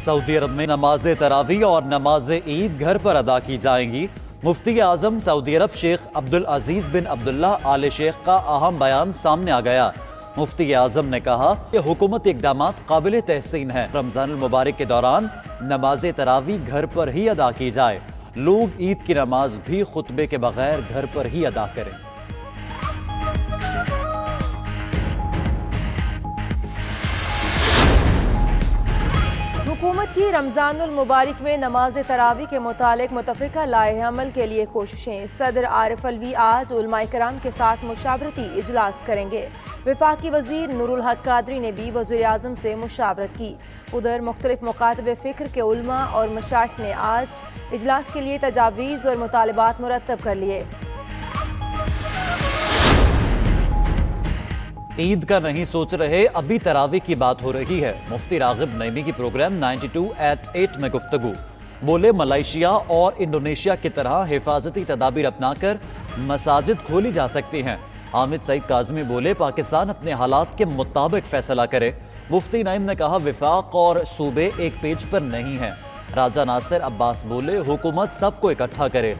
Saudi अरब में नमाज तरावी और नमाज ईद घर पर अदा की जाएंगी। मुफ्ती आजम सऊदी अरब शेख अब्दुल अजीज बिन अब्दुल्लाह आले शेख का अहम बयान सामने आ गया। मुफ्ती आजम ने कहा कि हुकूमती इक़दाम काबिल तहसीन है। रमजान मुबारक के दौरान नमाज तरावी घर पर ही अदा की जाए। लोग ईद की नमाज भी खुतबे के बगैर घर पर ही अदा करें। हुकूमत की रमज़ानुल मुबारक में नमाज तरावी के मुतालिक मुतफ़िका लाए अमल के लिए कोशिशें। सदर आरिफ अलवी आज उलमा कराम के साथ मुशावरती इजलास करेंगे। वफाकी वज़ीर नूरुल हक कादरी ने भी वज़ीर आज़म से मुशावरत की। उधर मुख्तलिफ मुकातबे फ़िक्र के उलमा और मशाइख ने आज इजलास के लिए तजावीज़ और मुतालबात मुरतब कर लिए। ईद का नहीं सोच रहे, अभी तरावी की बात हो रही है। मुफ्ती रागिब नईमी की प्रोग्राम 92@8 में गुफ्तगू। बोले मलेशिया और इंडोनेशिया की तरह हिफाजती तदाबीर अपनाकर मसाजिद खोली जा सकती हैं। हामिद सईद काज़मी बोले पाकिस्तान अपने हालात के मुताबिक फैसला करे। मुफ्ती नईम ने कहा विफाक और सूबे एक पेज पर नहीं है। राजा नासिर अब्बास बोले हुकूमत सबको इकट्ठा करे।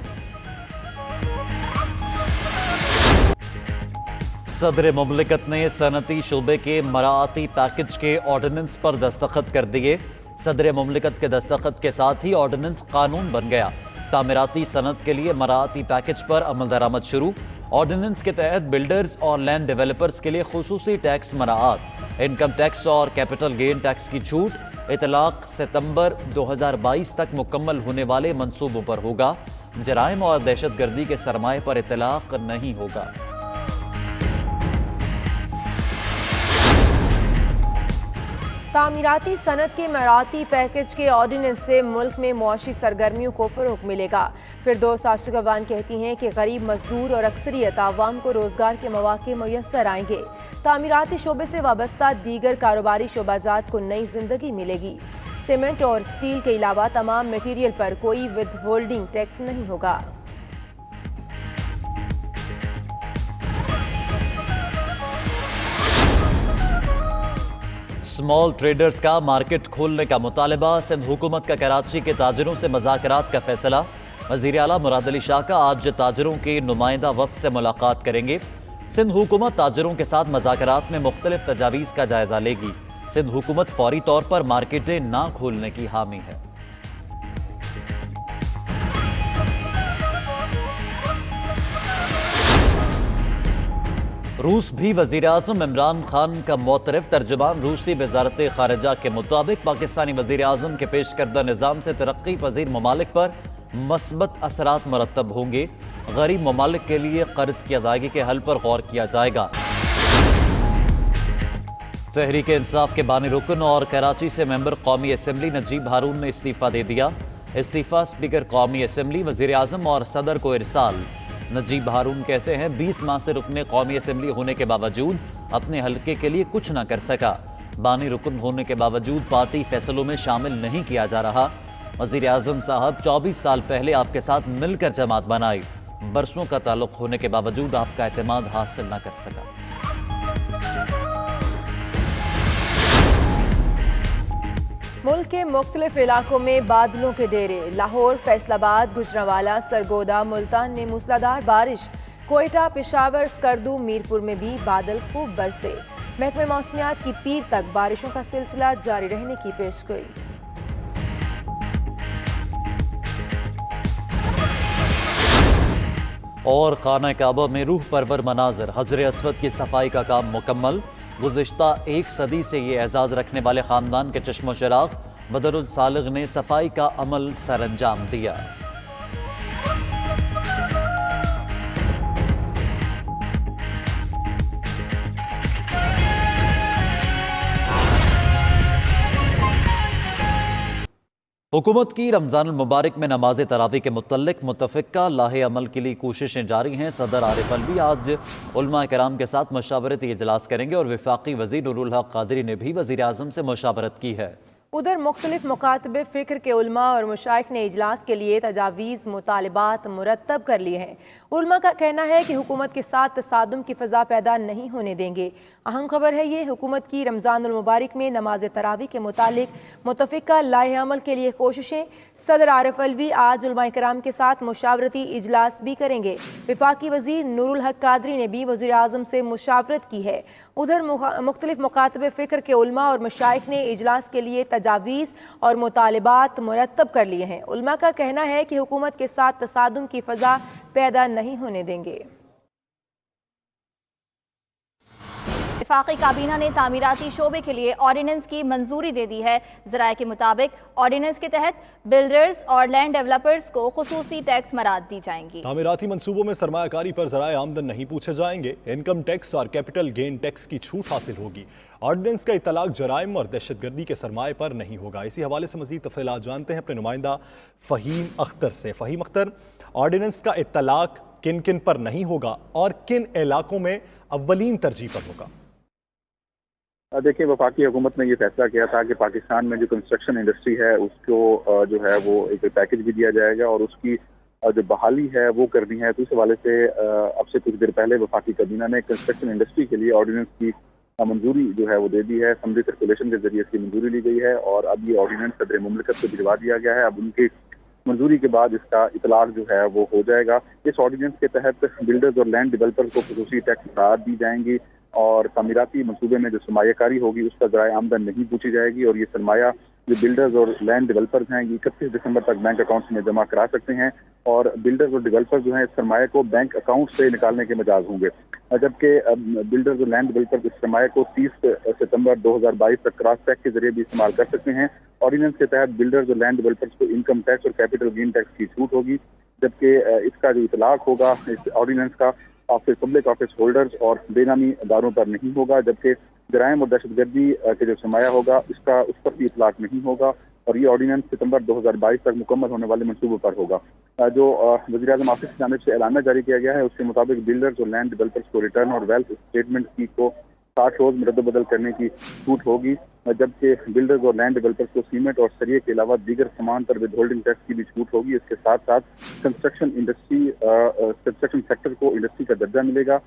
सदर मुमलिकत ने सनती शोबे के मराआती पैकेज के ऑर्डिनेंस पर दस्तखत कर दिए। सदर मुमलिकत के दस्तखत के साथ ही ऑर्डिनेंस कानून बन गया। तामीराती सनत के लिए मराआती पैकेज पर अमल दरामद शुरू। ऑर्डिनेंस के तहत बिल्डर्स और लैंड डेवलपर्स के लिए खुसूसी टैक्स मराआत, इनकम टैक्स और कैपिटल गेन टैक्स की छूट। इतलाक सितंबर 2022 तक मुकम्मल होने वाले मंसूबों पर होगा। जराइम और दहशतगर्दी के सरमाए पर इतलाक नहीं होगा। तामीराती सनत के मराती पैकेज के ऑर्डिनेंस से मुल्क में मुआशी सरगर्मियों को फ़रोग़ मिलेगा। फिरदौस आशिक़वान कहती हैं कि गरीब मजदूर और अक्सरियत आवाम को रोज़गार के मौक़े मुयस्सर आएंगे। तामीराती शोबे से वाबस्ता दीगर कारोबारी शोबाजात को नई जिंदगी मिलेगी। सीमेंट और स्टील के अलावा तमाम मटीरियल पर कोई विद होल्डिंग टैक्स नहीं होगा। स्मॉल ट्रेडर्स का मार्केट खोलने का मुतालबा। सिंध हुकूमत का कराची के ताजरों से मुज़ाकरात का फैसला। वज़ीर आला मुराद अली शाह का आज ताजरों के नुमाइंदा वफ़द से मुलाकात करेंगे। सिंध हुकूमत ताजरों के साथ मुज़ाकरात में मुख्तलिफ तजावीज़ का जायजा लेगी। सिंध हुकूमत फौरी तौर पर मार्केटें ना खोलने की हामी है। रूस भी वज़ीर आज़म इमरान खान का मोतरफ। तर्जुमान रूसी वज़ारत ख़ारिजा के मुताबिक पाकिस्तानी वज़ीर आज़म के पेश करदा निज़ाम से तरक्की पज़ीर ममालिक पर मस्बत असरात मरतब होंगे। गरीब ममालिक के लिए कर्ज की अदायगी के हल पर गौर किया जाएगा। तहरीक इंसाफ के बानी रुकन और कराची से मेंबर कौमी असम्बली नजीब हारून ने इस्तीफ़ा दे दिया। इस्तीफ़ा स्पीकर कौमी असम्बली, वज़ीर आज़म और सदर को इरसाल। नजीब हारून कहते हैं 20 माह से रुकने कौमी असम्बली होने के बावजूद अपने हल्के के लिए कुछ ना कर सका। बानी रुकन होने के बावजूद पार्टी फैसलों में शामिल नहीं किया जा रहा। वज़ीर आज़म साहब 24 साल पहले आपके साथ मिलकर जमात बनाई, बरसों का ताल्लुक होने के बावजूद आपका एतमाद हासिल ना कर सका। मुल्क के मुख्तलिफ इलाकों में बादलों के डेरे। लाहौर, फैसलाबाद, गुजरांवाला, सरगोदा, मुल्तान में मूसलाधार बारिश। कोयटा, पेशावर, स्कर्दू, मीरपुर में भी बादल खूब बरसे। महकमे मौसमियात की पीर तक बारिशों का सिलसिला जारी रहने की पेशगोई। और खाना काबा में रूह परवर मनाजर। हजर अस्वद की सफाई का काम मुकम्मल। गुज़िश्ता एक सदी से ये एजाज़ रखने वाले ख़ानदान के चश्मो चिराग बदरुल सालिग ने सफाई का अमल सरअंजाम दिया। हुकूमत की रमज़ान मुबारक में नमाज तरावी के मुतल्लिक मुतफ़िका लाहे अमल के लिए कोशिशें जारी हैं। सदर आरिफ अलवी आज उलमा कराम के साथ मशावरती इजलास करेंगे और वफाकी वज़ीर नूरुल हक कादरी ने भी वज़ीर आज़म से मुशावरत की है। उधर मुख्तलिफ मुकातबे फ़िक्र के उलमा और मशाइख ने इजलास के लिए तजावीज़ मुतालबात मुरतब कर लिए हैं। उलमा का कहना है कि हुकूमत के साथ तसादुम की फ़ज़ा पैदा नहीं होने देंगे। अहम खबर है ये, हुकूमत की रमज़ानुल मुबारक में नमाज तरावी के मुतालिक मुतफ़िका लाहे अमल के लिए कोशिशें। सदर आरिफ अलवी आज उलमा कराम के साथ मुशावरती इजलास भी करेंगे। वफाकी वज़ीर नूरुल हक कादरी ने भी वज़ीर आज़म से मुशावरत की है। उधर मुख्तलिफ मुकातबे फ़िक्र के उलमा और मशाइख ने इजलास के लिए तजावीज़ और मुतालिबात मुरतब कर लिए हैं। उलमा का कहना है कि हुकूमत के साथ तसादुम की फ़ज़ा पैदा नहीं होने देंगे। वफाकी काबीना ने तामीराती शोबे के लिए ऑर्डिनेंस की मंजूरी दे दी है। ज़राए के मुताबिक ऑर्डिनेंस के तहत बिल्डर्स और लैंड डेवलपर्स को खुसूसी टैक्स मराद दी जाएंगी। तामीराती मंसूबों में सरमायाकारी पर ज़राए आमदन नहीं पूछे जाएंगे। इनकम टैक्स और कैपिटल गेन टैक्स की छूट हासिल होगी। ऑर्डिनेंस का इतलाक जराइम और दहशतगर्दी के सरमाए पर नहीं होगा। इसी हवाले से मज़ीद तफसीलात जानते हैं अपने नुमाइंदा फ़हीम अख्तर से। फ़हीम अख्तर, ऑर्डिनेंस का इतलाक किन किन पर नहीं होगा और किन इलाकों में अव्वलीन तरजीह पर होगा? देखिए, वफाकी हुकूमत ने ये फैसला किया था कि पाकिस्तान में जो कंस्ट्रक्शन इंडस्ट्री है उसको जो है वो एक पैकेज भी दिया जाएगा और उसकी जो बहाली है वो करनी है। तो इस हवाले से अब से कुछ देर पहले वफाकी काबीना ने कंस्ट्रक्शन इंडस्ट्री के लिए ऑर्डिनेंस की मंजूरी जो है वो दे दी है। असम्बली सर्कुलेशन के जरिए इसकी मंजूरी ली गई है और अब ये ऑर्डिनेंस सदर मुमलिकत को भिजवा दिया गया है। अब उनकी मंजूरी के बाद इसका इतलाक जो है वो हो जाएगा। इस ऑर्डिनेंस के तहत बिल्डर्स और लैंड डेवलपर्स को खुसूसी टैक्स राहत दी जाएंगी और तामीराती मनसूबे में जो सरमायाकारी होगी उसका ज़राए आमदन नहीं पूछी जाएगी और ये सरमाया जो बिल्डर्स और लैंड डेवलपर्स हैं ये 31 दिसंबर तक बैंक अकाउंट्स में जमा करा सकते हैं और बिल्डर्स और डेवलपर्स जो हैं इस सरमाए को बैंक अकाउंट से निकालने के मजाज होंगे, जबकि बिल्डर्स और लैंड डेवलपर्स इस सरमाए को 30 सितंबर 2022 तक क्रॉस टैक्स के जरिए भी इस्तेमाल कर सकते हैं। ऑर्डिनेंस के तहत बिल्डर्स और लैंड डेवलपर्स को इनकम टैक्स और कैपिटल गेन टैक्स की छूट होगी, जबकि इसका जो इतलाक होगा इस ऑर्डिनेंस का पब्लिक ऑफिस होल्डर्स और बेनामी अदारों पर नहीं होगा, जबकि जराइम और दहशतगर्दी के जो सरमाया होगा उसका उस पर भी इतलाक नहीं होगा और ये ऑर्डिनेंस सितंबर 2022 तक मुकम्मल होने वाले मंसूबों पर होगा। जो वज़ीर आज़म ऑफिस की जानिब से ऐलान जारी किया गया है उसके मुताबिक बिल्डर्स और लैंड डेवलपर्स को रिटर्न और वेल्थ स्टेटमेंट की को 60 रोज में रद्द-बदल करने की छूट होगी, जबकि बिल्डर्स और लैंड डेवलपर्स को सीमेंट और सरिये के अलावा दीगर सामान पर विद होल्डिंग टैक्स की भी छूट होगी। इसके साथ साथ कंस्ट्रक्शन सेक्टर को इंडस्ट्री का दर्जा मिलेगा।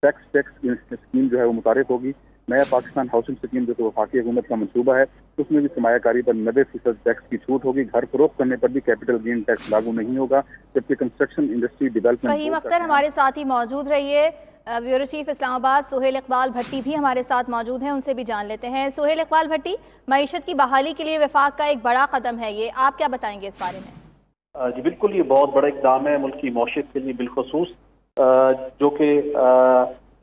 टैक्स स्कीम जो है वो मुतारिफ होगी। नया पाकिस्तान हाउसिंग स्कीम जो तो वफाकी हुकूमत का मंसूबा है उसमें भी सरमायाकारी पर 90% टैक्स की छूट होगी। घर फरोख्त करने पर भी कैपिटल गेन टैक्स लागू नहीं होगा, जबकि construction industry development. Faheem Akhtar हमारे साथ ही मौजूद रहिए। ब्यूरो चीफ इस्लामाबाद सुहेल इकबाल भट्टी भी हमारे साथ मौजूद हैं, उनसे भी जान लेते हैं। सुहेल इकबाल भट्टी, मईशत की बहाली के लिए वफाक का एक बड़ा कदम है ये, आप क्या बताएंगे इस बारे में? जी बिल्कुल, ये बहुत बड़ा इक़दाम है मुल्क की मौशियत के लिए बिलखसूस, जो कि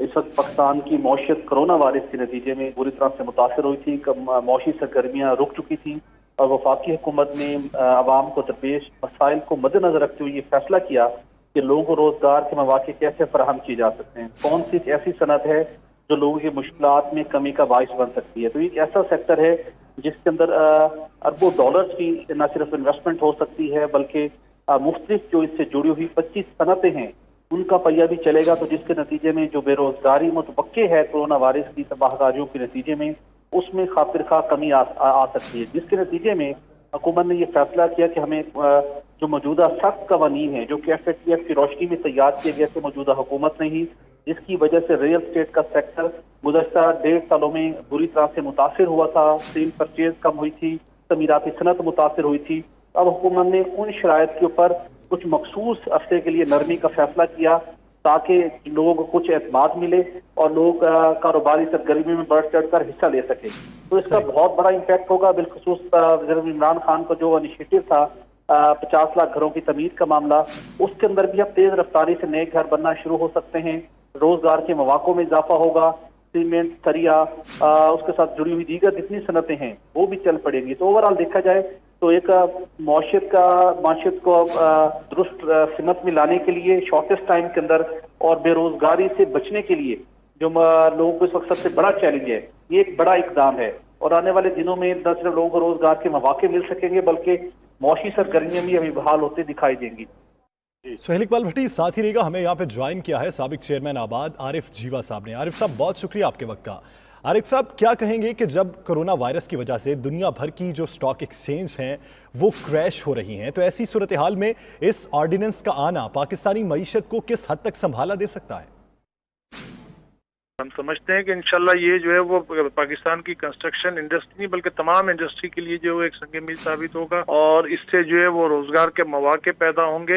इस वक्त पाकिस्तान की मौशियत कोरोना वायरस के नतीजे में बुरी तरह से मुतासर हुई थी। मौशी सरगर्मियाँ रुक चुकी थी और वफाकी हुकूमत ने आवाम को दरपेश मसाइल को मद्देनजर रखते हुए ये फैसला किया कि लोगों को रोजगार के मौके कैसे फराहम किए जा सकते हैं, कौन सी ऐसी सनत है जो लोगों की मुश्किलात में कमी का बाइस बन सकती है। तो एक ऐसा सेक्टर है जिसके अंदर अरबों डॉलर्स की न सिर्फ इन्वेस्टमेंट हो सकती है बल्कि मुख्तलिफ जो इससे जुड़ी हुई 25 सनतें हैं उनका पहिया भी चलेगा। तो जिसके नतीजे में जो बेरोजगारी मुतवक्के है कोरोना वायरस की तबाहकारियों के नतीजे में उसमें खातिर खा कमी आ सकती है, जिसके नतीजे में हुकूमत ने यह फैसला किया कि हमें जो मौजूदा सख्त कवानीन है जो कि FATF की रोशनी में तैयार किए गए थे मौजूदा हुकूमत ने ही, जिसकी वजह से रियल स्टेट का सेक्टर गुज़श्ता 1.5 सालों में बुरी तरह से मुतासर हुआ था, सेल परचेज कम हुई थी, तमीराती सनत मुतासर हुई थी। अब हुकूमत ने उन शराइत के ऊपर कुछ मखसूस अरसे के लिए नरमी का फैसला किया ताकि लोगों को कुछ एतमाद मिले और लोग कारोबारी सरगर्मी में बढ़ चढ़ कर हिस्सा ले सके। तो इसका बहुत बड़ा इम्पैक्ट होगा। बिलखसूस वज़ीर इमरान खान का जो इनिशिएटिव था 50 लाख घरों की तमीर का मामला, उसके अंदर भी अब तेज रफ्तारी से नए घर बनना शुरू हो सकते हैं। रोजगार के मौकों में इजाफा होगा। सीमेंट, सरिया, उसके साथ जुड़ी हुई दीगर जितनी सनतें हैं वो भी चल पड़ेंगी। तो ओवरऑल देखा जाए तो एक माशियत को दुरुस्त सिमत में लाने के लिए शॉर्टेस्ट टाइम के अंदर और बेरोजगारी से बचने के लिए जो लोगों को इस वक्त सबसे बड़ा चैलेंज है, ये एक बड़ा इकदाम है और आने वाले दिनों में न सिर्फ लोगों को रोजगार के मौके मिल सकेंगे बल्कि मौशी सरगर्मियां भी अभी बहाल होते दिखाई देंगी। सुहेल इकबाल भट्टी साथ ही रहेगा, हमें यहाँ पे ज्वाइन किया है साबिक चेयरमैन आबाद आरिफ जीवा साहब ने। आरिफ साहब, बहुत शुक्रिया आपके वक्त का। आरिफ साहब, क्या कहेंगे कि जब कोरोना वायरस की वजह से दुनिया भर की जो स्टॉक एक्सचेंज हैं वो क्रैश हो रही हैं, तो ऐसी सूरत हाल में इस ऑर्डिनेंस का आना पाकिस्तानी मईशत को किस हद तक संभाला दे सकता है? हम समझते हैं कि इंशाल्लाह ये जो है वो पाकिस्तान की कंस्ट्रक्शन इंडस्ट्री नहीं बल्कि तमाम इंडस्ट्री के लिए जो एक संग मील साबित होगा और इससे जो है वो रोजगार के मौके पैदा होंगे।